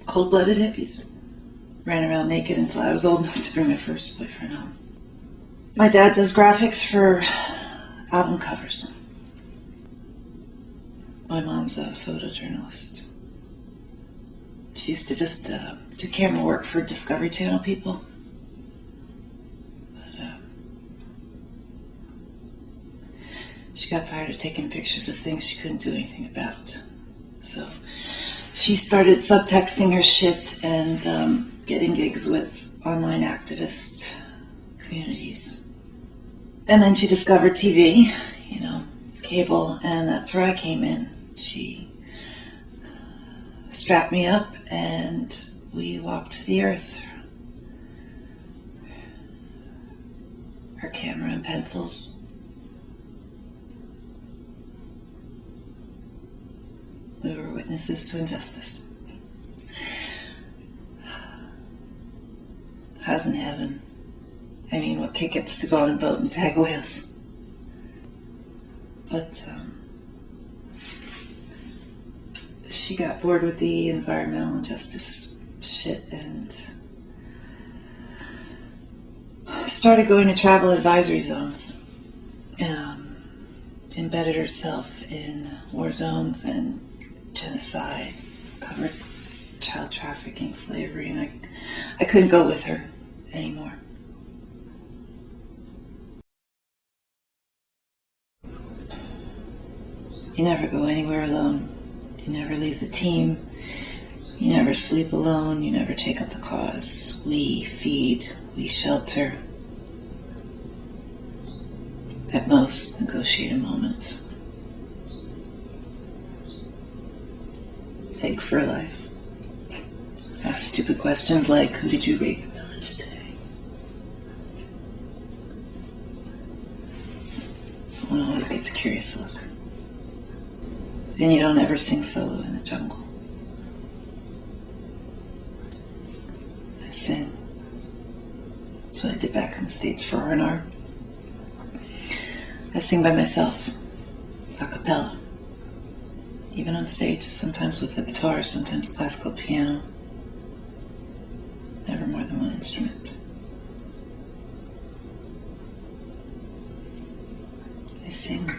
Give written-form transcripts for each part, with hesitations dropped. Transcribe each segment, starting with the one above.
Cold-blooded hippies. Ran around naked until I was old enough to bring my first boyfriend home. My dad does graphics for album covers. My mom's a photojournalist. She used to just do camera work for Discovery Channel people. But she got tired of taking pictures of things she couldn't do anything about. So she started subtexting her shit and getting gigs with online activist communities. And then she discovered TV, cable, and that's where I came in. She strapped me up and we walked to the earth. Her camera and pencils. We were witnesses to injustice. How's in heaven? I mean, what kid gets to go on a boat and tag whales? But she got bored with the environmental injustice shit and started going to travel advisory zones. Embedded herself in war zones and genocide, covered child trafficking, slavery, and I couldn't go with her anymore. You never go anywhere alone. You never leave the team. You never sleep alone. You never take up the cause. We feed, we shelter. At most, negotiate a moment. Beg for life. Ask stupid questions like, who did you rape in the village today? One always gets a curious look. Then you don't ever sing solo in the jungle. I sing. That's what I did back in the States for R&R. I sing by myself, a cappella. Even on stage, sometimes with a guitar, sometimes classical piano. Never more than one instrument. I sing.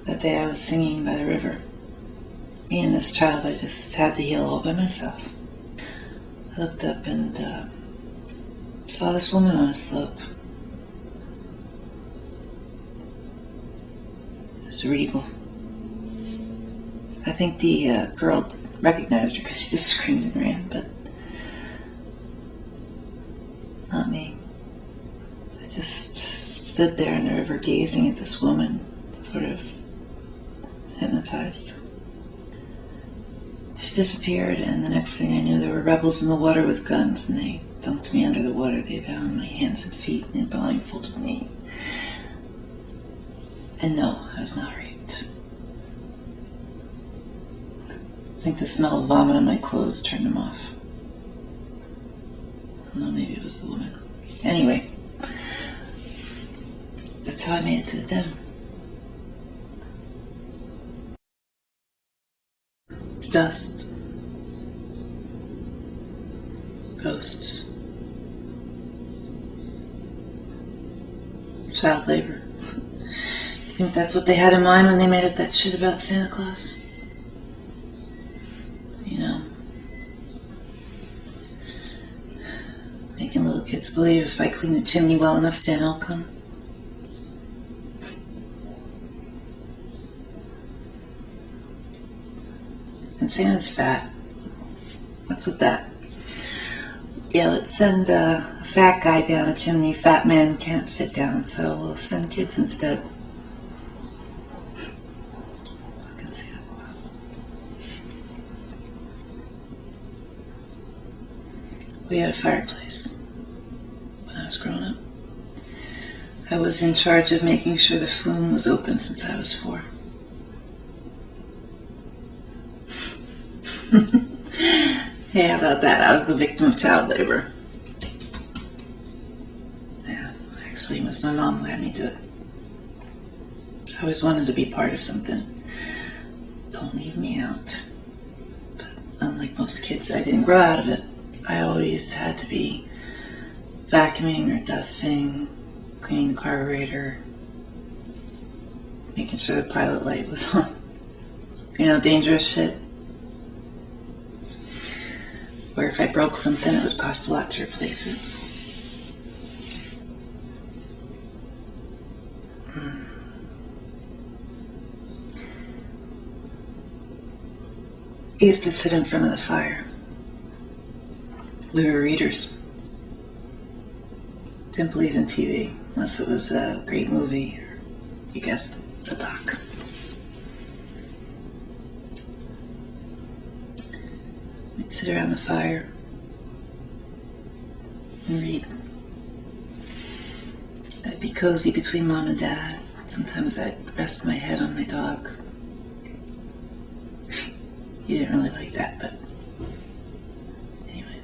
That day I was singing by the river. Me and this child I just had to heal all by myself. I looked up and saw this woman on a slope. It was regal. I think the girl recognized her because she just screamed and ran, but not me. I just stood there in the river gazing at this woman, sort of hypnotized. She disappeared, and the next thing I knew, there were rebels in the water with guns, and they dumped me under the water. They bound my hands and feet, and they blindfolded me. And no, I was not raped. I think the smell of vomit on my clothes turned them off. I don't know, maybe it was the woman. Anyway, that's how I made it to the den. Dust. Ghosts. Child labor. You think that's what they had in mind when they made up that shit about Santa Claus? Making little kids believe if I clean the chimney well enough, Santa will come. And Santa's fat. What's with that? Yeah, let's send a fat guy down a chimney. Fat man can't fit down, so we'll send kids instead. Fucking Santa Claus. We had a fireplace when I was growing up. I was in charge of making sure the flume was open since I was 4. Hey, how about that? I was a victim of child labor. Yeah, Actually, it was my mom who had me do it. I always wanted to be part of something. Don't leave me out. But unlike most kids, I didn't grow out of it. I always had to be vacuuming or dusting, cleaning the carburetor, making sure the pilot light was on. Dangerous shit. Or if I broke something, it would cost a lot to replace it. I used to sit in front of the fire. We were readers. Didn't believe in TV unless it was a great movie or, you guessed, a doc. We'd sit around the fire and read. I'd be cozy between Mom and Dad. Sometimes I'd rest my head on my dog. He didn't really like that, but anyway.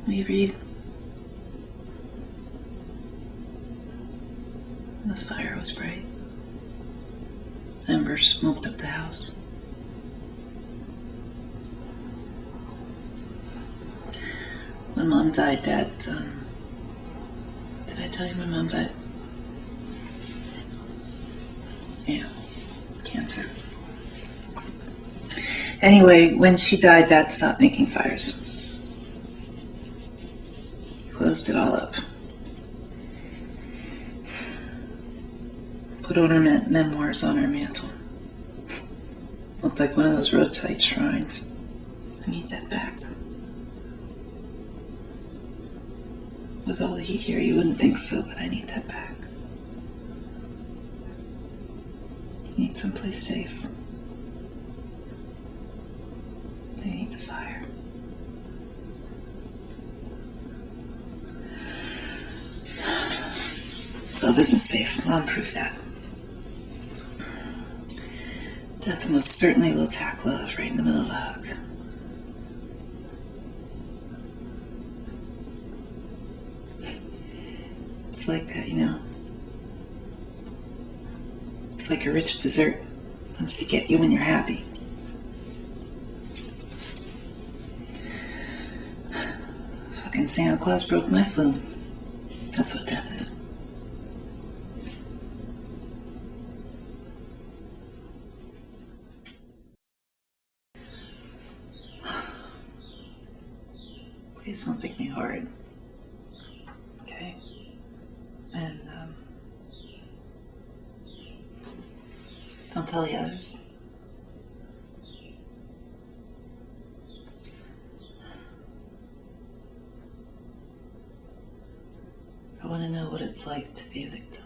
We read. The fire was bright. Embers smoked up the house. When Mom died, Dad, did I tell you when Mom died? Yeah, cancer. Anyway, when she died, Dad stopped making fires. Closed it all up. Put on her memoirs on her mantle. Looked like one of those roadside shrines. I need that back. With all the heat here, you wouldn't think so, but I need that back. I need someplace safe. I need the fire. Love isn't safe. Mom proved that. Death most certainly will attack love right in the middle of a hug. It's like that, It's like a rich dessert. Wants to get you when you're happy. Fucking Santa Claus broke my phone. That's what death is. Please don't think me hard. Okay? And, don't tell the others. I want to know what it's like to be a victim.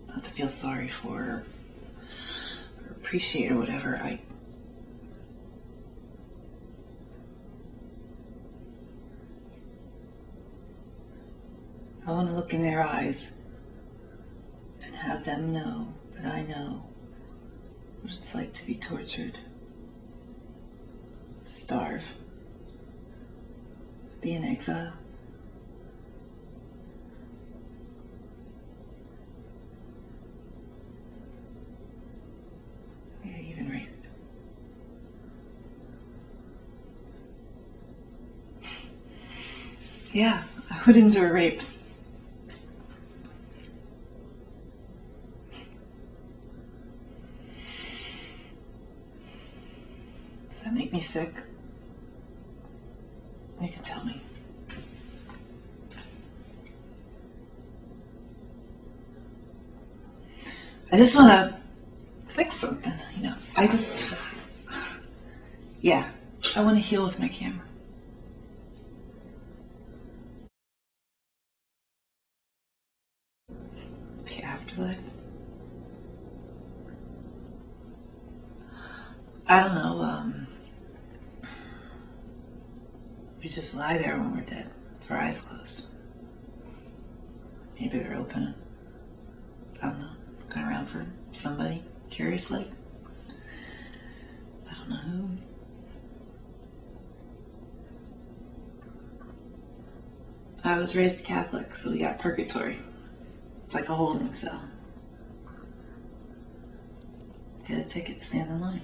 Not to feel sorry for or appreciate or whatever. I want to look in their eyes and have them know that I know what it's like to be tortured, to starve, be in exile. Yeah, even raped. Yeah, I would endure rape. Does that make me sick? You can tell me. I just want to fix something, I want to heal with my camera. The afterlife. I don't know, we just lie there when we're dead, with our eyes closed. Maybe they're open. I don't know, looking around for somebody, curious like. I don't know who. I was raised Catholic, so we got purgatory. It's like a holding cell. Get a ticket, stand in line.